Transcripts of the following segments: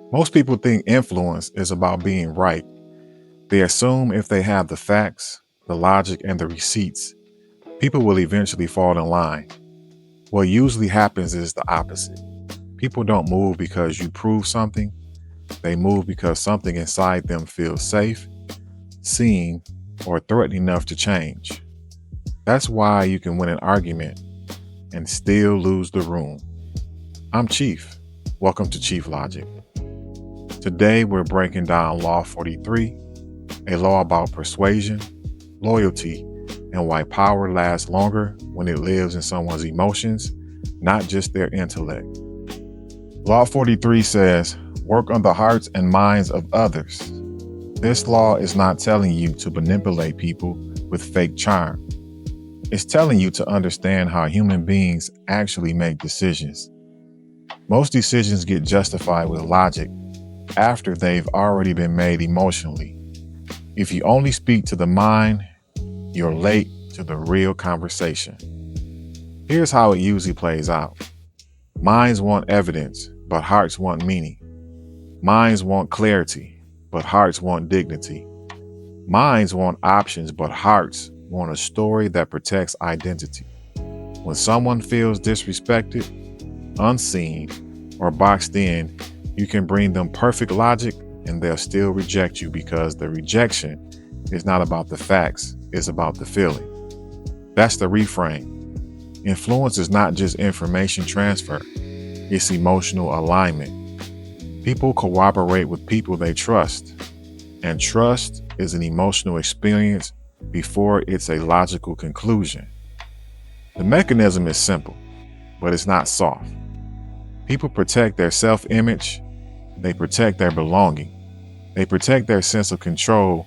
Most people think influence is about being right. They assume if they have the facts, the logic, and the receipts, people will eventually fall in line. What usually happens is the opposite. People don't move because you prove something, they move because something inside them feels safe, seen, or threatened enough to change. That's why you can win an argument and still lose the room. I'm Chief. Welcome to Chief Logic. Today we're breaking down Law 43, a law about persuasion, loyalty, and why power lasts longer when it lives in someone's emotions, not just their intellect. Law 43 says, work on the hearts and minds of others. This law is not telling you to manipulate people with fake charm. It's telling you to understand how human beings actually make decisions. Most decisions get justified with logic after they've already been made emotionally. If you only speak to the mind, you're late to the real conversation. Here's how it usually plays out. Minds want evidence, but hearts want meaning. Minds want clarity, but hearts want dignity. Minds want options, but hearts want a story that protects identity. When someone feels disrespected, unseen, or boxed in, you can bring them perfect logic and they'll still reject you because the rejection is not about the facts, it's about the feeling. That's the reframe. Influence is not just information transfer, it's emotional alignment. People cooperate with people they trust, and trust is an emotional experience before it's a logical conclusion. The mechanism is simple, but it's not soft. People protect their self-image, they protect their belonging, they protect their sense of control.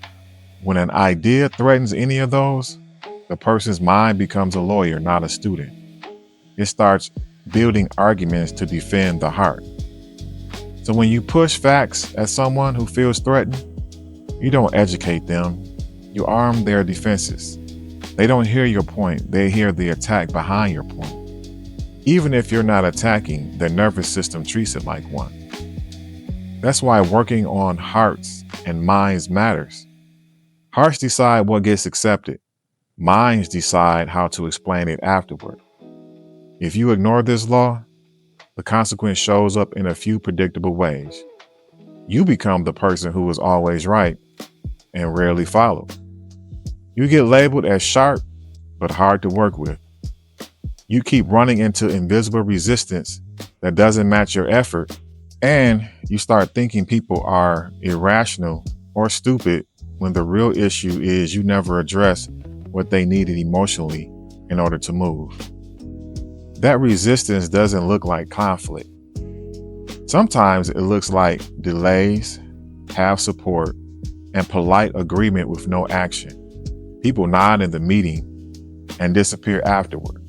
When an idea threatens any of those, the person's mind becomes a lawyer, not a student. It starts building arguments to defend the heart. So when you push facts at someone who feels threatened, you don't educate them, you arm their defenses. They don't hear your point, they hear the attack behind your point. Even if you're not attacking, their nervous system treats it like one. That's why working on hearts and minds matters. Hearts decide what gets accepted. Minds decide how to explain it afterward. If you ignore this law, the consequence shows up in a few predictable ways. You become the person who is always right and rarely followed. You get labeled as sharp, but hard to work with. You keep running into invisible resistance that doesn't match your effort, and you start thinking people are irrational or stupid when the real issue is you never address what they needed emotionally in order to move. That resistance doesn't look like conflict. Sometimes it looks like delays, half support, and polite agreement with no action. People nod in the meeting and disappear afterward.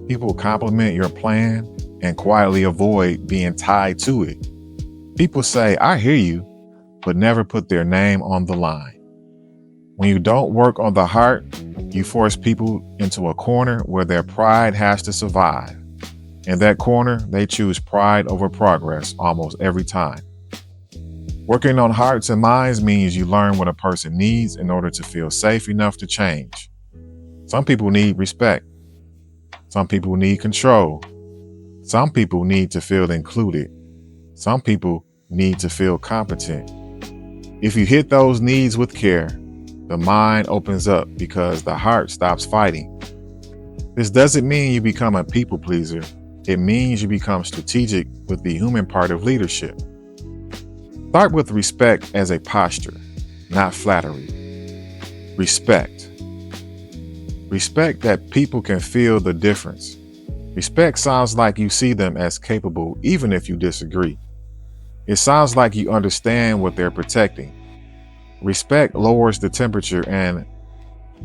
People compliment your plan and quietly avoid being tied to it. People say, I hear you, but never put their name on the line. When you don't work on the heart, you force people into a corner where their pride has to survive. In that corner, they choose pride over progress almost every time. Working on hearts and minds means you learn what a person needs in order to feel safe enough to change. Some people need respect. Some people need control. Some people need to feel included. Some people need to feel competent. If you hit those needs with care, the mind opens up because the heart stops fighting. This doesn't mean you become a people pleaser. It means you become strategic with the human part of leadership. Start with respect as a posture, not flattery. Respect. Respect that people can feel the difference. Respect sounds like you see them as capable even if you disagree. It sounds like you understand what they're protecting. Respect lowers the temperature, and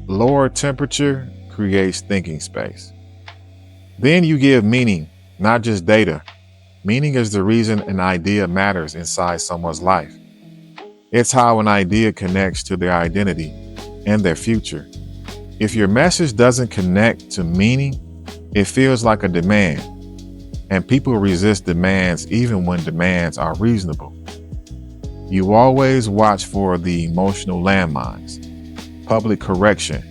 lower temperature creates thinking space. Then you give meaning, not just data. Meaning is the reason an idea matters inside someone's life. It's how an idea connects to their identity and their future. If your message doesn't connect to meaning, it feels like a demand, and people resist demands even when demands are reasonable. You always watch for the emotional landmines, public correction,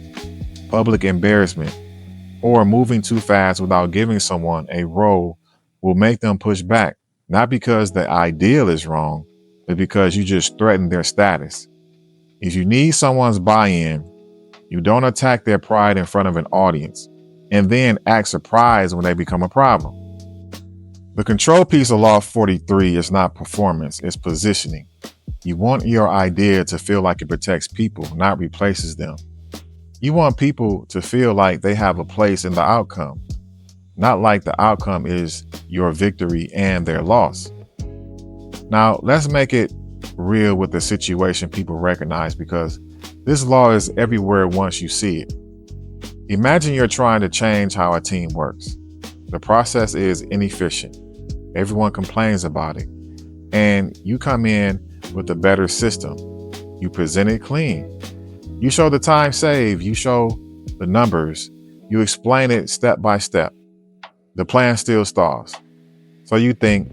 public embarrassment, or moving too fast without giving someone a role will make them push back, not because the ideal is wrong, but because you just threaten their status. If you need someone's buy-in, you don't attack their pride in front of an audience and then act surprised when they become a problem. The control piece of Law 43 is not performance, it's positioning. You want your idea to feel like it protects people, not replaces them. You want people to feel like they have a place in the outcome, not like the outcome is your victory and their loss. Now, let's make it real with the situation people recognize, because this law is everywhere once you see it. Imagine you're trying to change how a team works. The process is inefficient. Everyone complains about it. And you come in with a better system. You present it clean. You show the time saved. You show the numbers. You explain it step by step. The plan still stalls. So you think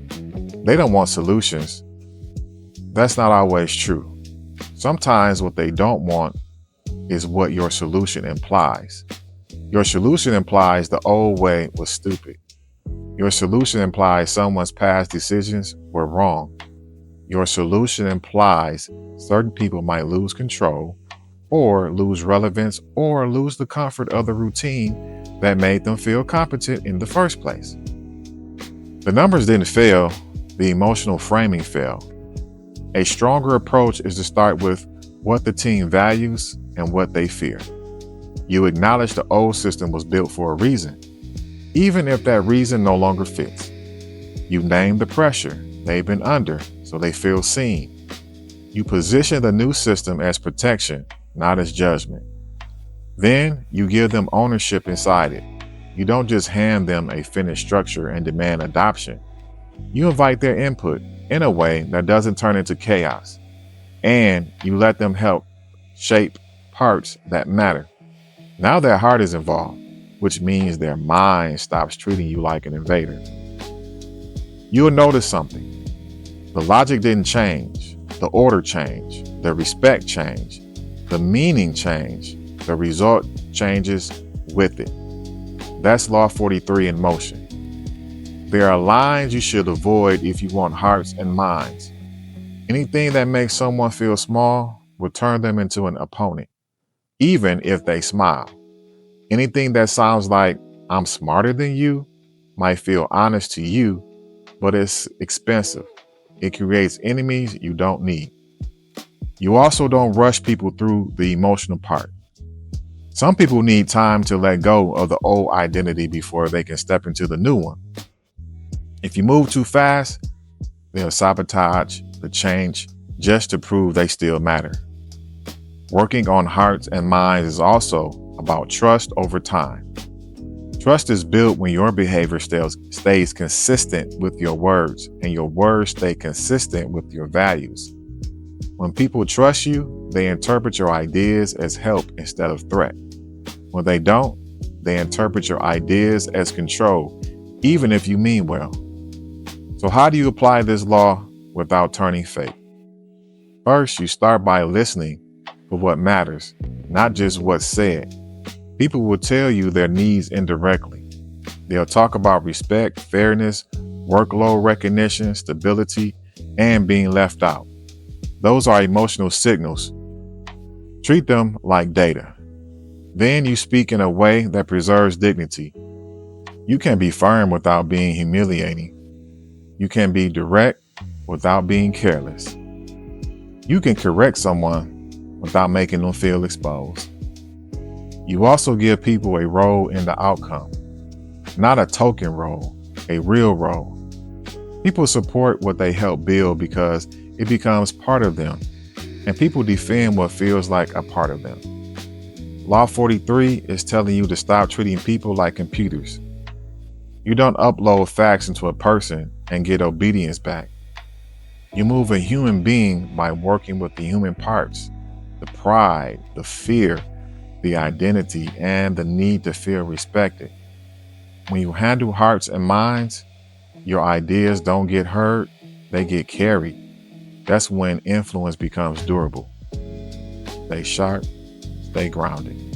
they don't want solutions. That's not always true. Sometimes what they don't want is what your solution implies. Your solution implies the old way was stupid. Your solution implies someone's past decisions were wrong. Your solution implies certain people might lose control, or lose relevance, or lose the comfort of the routine that made them feel competent in the first place. The numbers didn't fail, the emotional framing fell. A stronger approach is to start with what the team values and what they fear. You acknowledge the old system was built for a reason, even if that reason no longer fits. You name the pressure they've been under so they feel seen. You position the new system as protection, not as judgment. Then you give them ownership inside it. You don't just hand them a finished structure and demand adoption. You invite their input in a way that doesn't turn into chaos. And you let them help shape parts that matter. Now their heart is involved, which means their mind stops treating you like an invader. You'll notice something. The logic didn't change. The order changed. The respect changed. The meaning changed. The result changes with it. That's Law 43 in motion. There are lines you should avoid if you want hearts and minds. Anything that makes someone feel small will turn them into an opponent, even if they smile. Anything that sounds like "I'm smarter than you" might feel honest to you, but it's expensive. It creates enemies you don't need. You also don't rush people through the emotional part. Some people need time to let go of the old identity before they can step into the new one. If you move too fast, they'll sabotage the change just to prove they still matter. Working on hearts and minds is also about trust over time. Trust is built when your behavior stays consistent with your words, and your words stay consistent with your values. When people trust you, they interpret your ideas as help instead of threat. When they don't, they interpret your ideas as control, even if you mean well. So how do you apply this law without turning fake? First, you start by listening for what matters, not just what's said. People will tell you their needs indirectly. They'll talk about respect, fairness, workload recognition, stability, and being left out. Those are emotional signals. Treat them like data. Then you speak in a way that preserves dignity. You can be firm without being humiliating. You can be direct without being careless. You can correct someone without making them feel exposed. You also give people a role in the outcome, not a token role, a real role. People support what they help build because it becomes part of them, and people defend what feels like a part of them. Law 43 is telling you to stop treating people like computers. You don't upload facts into a person and get obedience back. You move a human being by working with the human parts, the pride, the fear, the identity, and the need to feel respected. When you handle hearts and minds, your ideas don't get heard, they get carried. That's when influence becomes durable. Stay sharp, stay grounded.